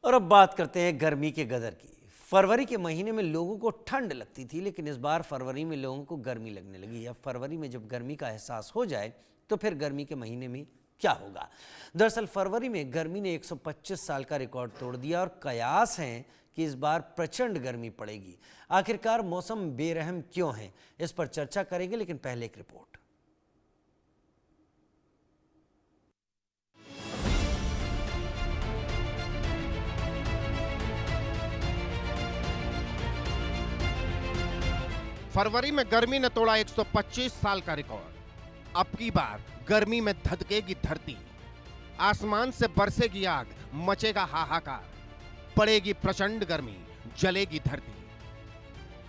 और अब बात करते हैं गर्मी के गदर की। फरवरी के महीने में लोगों को ठंड लगती थी, लेकिन इस बार फरवरी में लोगों को गर्मी लगने लगी। अब फरवरी में जब गर्मी का एहसास हो जाए तो फिर गर्मी के महीने में क्या होगा। दरअसल फरवरी में गर्मी ने 125 साल का रिकॉर्ड तोड़ दिया और कयास हैं कि इस बार प्रचंड गर्मी पड़ेगी। आखिरकार मौसम बेरहम क्यों है, इस पर चर्चा करेंगे, लेकिन पहले एक रिपोर्ट। फरवरी में गर्मी ने तोड़ा 125 साल का रिकॉर्ड। अब की बार गर्मी में धधकेगी धरती, आसमान से बरसेगी आग, मचेगा हाहाकार, पड़ेगी प्रचंड गर्मी, जलेगी धरती।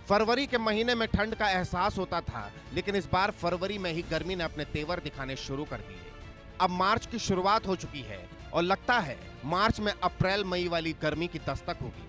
फरवरी के महीने में ठंड का एहसास होता था, लेकिन इस बार फरवरी में ही गर्मी ने अपने तेवर दिखाने शुरू कर दिए। अब मार्च की शुरुआत हो चुकी है और लगता है मार्च में अप्रैल मई वाली गर्मी की दस्तक होगी।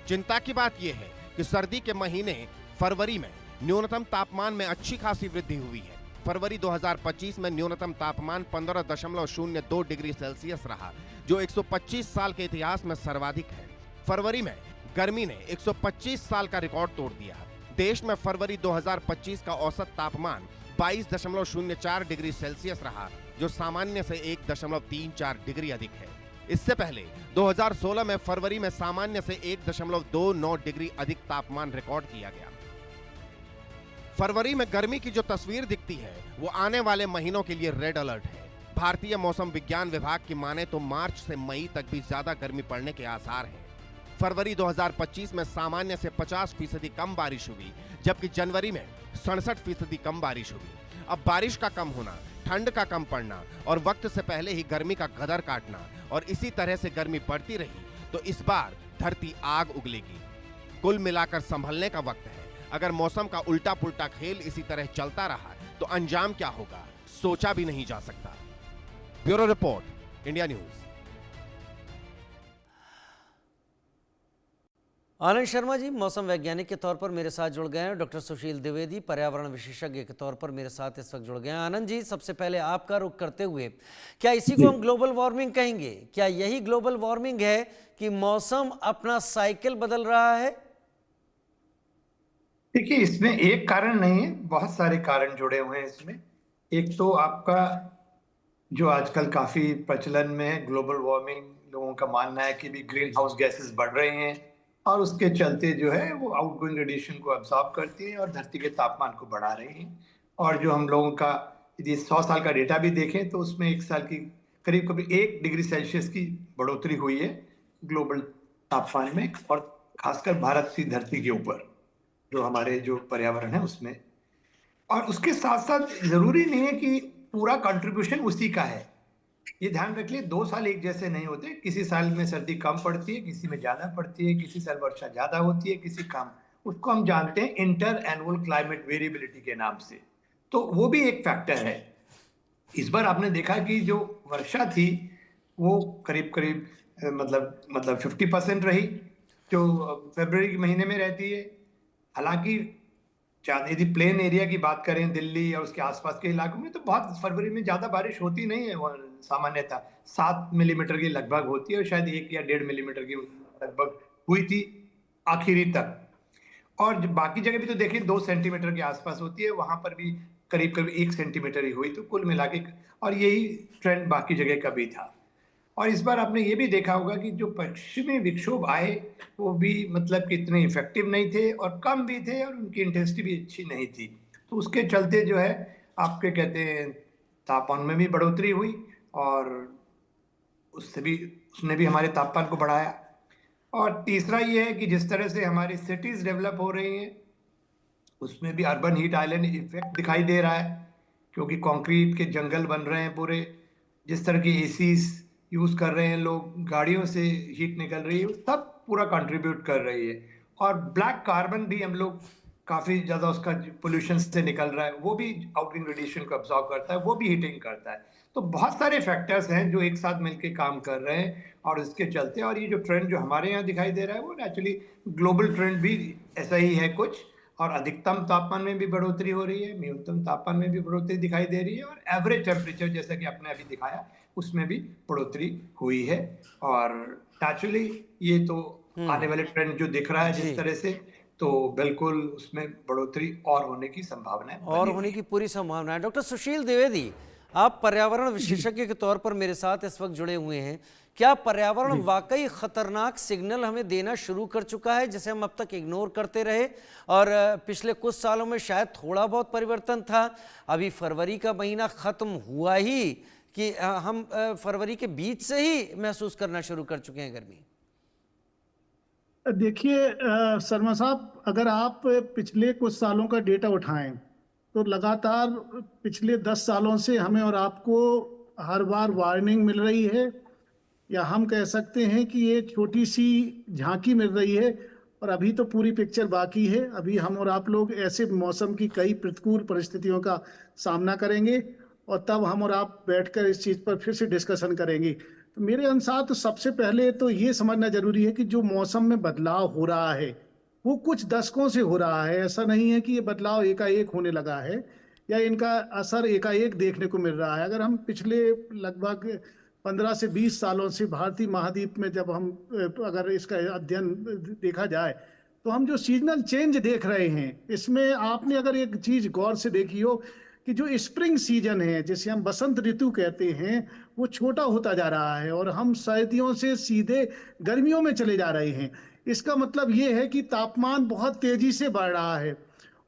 चिंता की बात यह है कि सर्दी के महीने फरवरी में न्यूनतम तापमान में अच्छी खासी वृद्धि हुई है। फरवरी 2025 में न्यूनतम तापमान 15.02 डिग्री सेल्सियस रहा, जो 125 साल के इतिहास में सर्वाधिक है। फरवरी में गर्मी ने 125 साल का रिकॉर्ड तोड़ दिया। देश में फरवरी 2025 का औसत तापमान 22.04 डिग्री सेल्सियस रहा, जो सामान्य से 1.34 डिग्री अधिक है। इससे पहले 2016 में फरवरी में सामान्य से 1.29 डिग्री अधिक तापमान रिकॉर्ड किया गया। फरवरी में गर्मी की जो तस्वीर दिखती है वो आने वाले महीनों के लिए रेड अलर्ट है। भारतीय मौसम विज्ञान विभाग की माने तो मार्च से मई तक भी ज्यादा गर्मी पड़ने के आसार हैं। फरवरी 2025 में सामान्य से 50% कम बारिश हुई, जबकि जनवरी में 67% कम बारिश हुई। अब बारिश का कम होना, ठंड का कम पड़ना और वक्त से पहले ही गर्मी का गदर काटना और इसी तरह से गर्मी बढ़ती रही तो इस बार धरती आग उगलेगी। कुल मिलाकर संभलने का वक्त है। अगर मौसम का उल्टा पुल्टा खेल इसी तरह चलता रहा तो अंजाम क्या होगा, सोचा भी नहीं जा सकता। Bureau report, India news. Anand Sharma ji मौसम वैज्ञानिक के तौर पर मेरे साथ जुड़ गए हैं। डॉक्टर सुशील द्विवेदी पर्यावरण विशेषज्ञ के तौर पर मेरे साथ इस वक्त जुड़ गए हैं। आनंद जी, सबसे पहले आपका रुख करते हुए, क्या इसी को हम ग्लोबल वार्मिंग कहेंगे? क्या यही ग्लोबल वार्मिंग है कि मौसम अपना साइकिल बदल रहा है? देखिए, इसमें एक कारण नहीं है, बहुत सारे कारण जुड़े हुए हैं इसमें। एक तो आपका जो आजकल काफी प्रचलन में है ग्लोबल वार्मिंग, लोगों का मानना है कि भी ग्रीन हाउस गैसेस बढ़ रहे हैं और उसके चलते जो है वो आउटगोइंग रेडिएशन को अब्सॉर्ब करती है और धरती के तापमान को बढ़ा रही है। और जो हम लोगों का यदि 100 साल का डेटा भी देखें तो उसमें एक साल की करीब 1 डिग्री सेल्सियस की बढ़ोतरी हुई है ग्लोबल तापमान में, और खासकर भारत की धरती के ऊपर जो हमारे जो पर्यावरण है उसमें। और उसके साथ साथ जरूरी नहीं है कि पूरा कंट्रीब्यूशन उसी का है। ये ध्यान रख लिए 2 साल एक जैसे नहीं होते। किसी साल में सर्दी कम पड़ती है, किसी में ज्यादा पड़ती है, किसी साल वर्षा ज्यादा होती है, किसी कम। उसको हम जानते हैं इंटर एनुअल क्लाइमेट वेरिएबिलिटी के नाम से। तो वो भी एक फैक्टर है। इस बार आपने देखा कि जो वर्षा थी वो करीब करीब मतलब 50% रही, जो फरवरी के महीने में रहती है। हालांकि यदि प्लेन एरिया की बात करें दिल्ली और उसके आसपास के इलाकों में तो बहुत फरवरी में ज्यादा बारिश होती नहीं है। सामान्यतः 7 मिलीमीटर की लगभग होती है और शायद 1 या 1.5 मिलीमीटर की लगभग हुई थी आखिरी तक। और बाकी जगह भी तो देखिए 2 सेंटीमीटर के आसपास होती है, वहां पर भी करीब करीब 1 सेंटीमीटर ही हुई। तो कुल मिला के, और यही ट्रेंड बाकी जगह का भी था। और इस बार आपने ये भी देखा होगा कि जो पश्चिमी विक्षोभ आए वो भी मतलब कि इतने इफेक्टिव नहीं थे और कम भी थे और उनकी इंटेंसिटी भी अच्छी नहीं थी। तो उसके चलते जो है आपके कहते हैं तापमान में भी बढ़ोतरी हुई और उसने भी हमारे तापमान को बढ़ाया। और तीसरा ये है कि जिस तरह से हमारी सिटीज डेवलप हो रही हैं उसमें भी अर्बन हीट आइलैंड इफेक्ट दिखाई दे रहा है, क्योंकि कंक्रीट के जंगल बन रहे हैं पूरे। जिस तरह की एसीज यूज कर रहे हैं लोग, गाड़ियों से हीट निकल रही है, सब पूरा कंट्रीब्यूट कर रही है। और ब्लैक कार्बन भी हम लोग काफी ज्यादा उसका पोल्यूशन से निकल रहा है, वो भी आउटगोइंग रेडिएशन को अब्सॉर्ब करता है, वो भी हीटिंग करता है। तो बहुत सारे फैक्टर्स हैं जो एक साथ मिलकर काम कर रहे हैं और इसके चलते, और ये जो ट्रेंड जो हमारे यहाँ दिखाई दे रहा है वो एक्चुअली ग्लोबल ट्रेंड भी ऐसा ही है कुछ। और अधिकतम तापमान में भी बढ़ोतरी हो रही है, न्यूनतम तापमान में भी बढ़ोतरी दिखाई दे रही है, और एवरेज टेम्परेचर जैसा कि आपने अभी दिखाया उसमें भी बढ़ोतरी हुई है। और नेचुरली ये तो आने वाले ट्रेंड जो दिख रहा है जी। जिस तरह से, तो बिल्कुल उसमें बढ़ोतरी और होने की संभावनाएं और बनी हुई होने हैं। की पूरी संभावना है। डॉक्टर सुशील द्विवेदी, आप पर्यावरण जी विशेषज्ञ के तौर पर मेरे साथ इस वक्त जुड़े हुए हैं। क्या पर्यावरण जी वाकई खतरनाक सिग्नल हमें देना शुरू कर चुका है, जिसे हम अब तक इग्नोर करते रहे? और पिछले कुछ सालों में शायद थोड़ा बहुत परिवर्तन था, अभी फरवरी का महीना खत्म हुआ ही कि हम फरवरी के बीच से ही महसूस करना शुरू कर चुके हैं गर्मी। देखिए शर्मा साहब, अगर आप पिछले कुछ सालों का डेटा उठाएं तो लगातार पिछले 10 सालों से हमें और आपको हर बार वार्निंग मिल रही है, या हम कह सकते हैं कि ये छोटी सी झांकी मिल रही है। और अभी तो पूरी पिक्चर बाकी है। अभी हम और आप लोग ऐसे मौसम की कई प्रतिकूल परिस्थितियों का सामना करेंगे, और तब हम और आप बैठकर इस चीज पर फिर से डिस्कशन करेंगे। तो मेरे अनुसार तो सबसे पहले तो ये समझना जरूरी है कि जो मौसम में बदलाव हो रहा है वो कुछ दशकों से हो रहा है। ऐसा नहीं है कि ये बदलाव एकाएक होने लगा है या इनका असर एकाएक देखने को मिल रहा है। अगर हम पिछले लगभग 15 से 20 सालों से भारतीय महाद्वीप में जब हम अगर इसका अध्ययन देखा जाए, तो हम जो सीजनल चेंज देख रहे हैं, इसमें आपने अगर एक चीज गौर से देखी हो कि जो स्प्रिंग सीजन है, जिसे हम बसंत ऋतु कहते हैं, वो छोटा होता जा रहा है और हम सर्दियों से सीधे गर्मियों में चले जा रहे हैं। इसका मतलब ये है कि तापमान बहुत तेजी से बढ़ रहा है,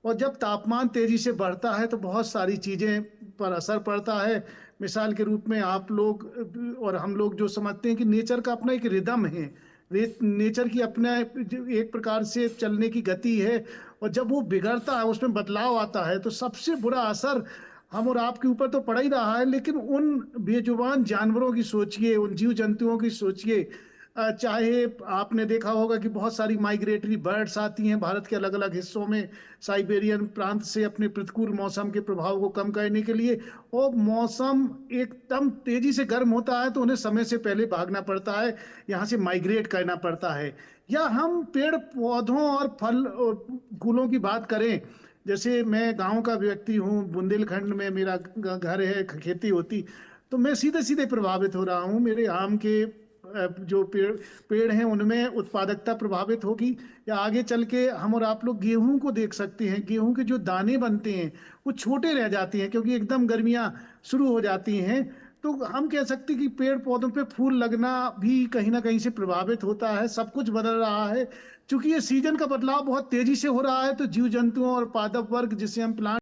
और जब तापमान तेजी से बढ़ता है तो बहुत सारी चीजें पर असर पड़ता है। मिसाल के रूप में आप लोग और हम लोग जो समझते हैं कि नेचर का अपना एक रिदम है, नेचर की अपना एक प्रकार से चलने की गति है, और जब वो बिगड़ता है, उसमें बदलाव आता है, तो सबसे बुरा असर हम और आपके ऊपर तो पड़ ही रहा है। लेकिन उन बेजुबान जानवरों की सोचिए, उन जीव जंतुओं की सोचिए। चाहे आपने देखा होगा कि बहुत सारी माइग्रेटरी बर्ड्स आती हैं भारत के अलग अलग हिस्सों में, साइबेरियन प्रांत से, अपने प्रतिकूल मौसम के प्रभाव को कम करने के लिए। और मौसम एकदम तेजी से गर्म होता है तो उन्हें समय से पहले भागना पड़ता है, यहाँ से माइग्रेट करना पड़ता है। या हम पेड़ पौधों और फल और फूलों की बात करें, जैसे मैं गांव का व्यक्ति हूँ, बुंदेलखंड में मेरा घर है, खेती होती, तो मैं सीधे सीधे प्रभावित हो रहा हूँ। मेरे आम के जो पेड़ हैं उनमें उत्पादकता प्रभावित होगी। या आगे चल के हम और आप लोग गेहूं को देख सकते हैं, गेहूं के जो दाने बनते हैं वो छोटे रह जाते हैं क्योंकि एकदम गर्मियां शुरू हो जाती हैं। तो हम कह सकते हैं कि पेड़ पौधों पे फूल लगना भी कहीं ना कहीं से प्रभावित होता है। सब कुछ बदल रहा है, क्योंकि ये सीजन का बदलाव बहुत तेजी से हो रहा है। तो जीव जंतुओं और पादप वर्ग, जिसे हम प्लांट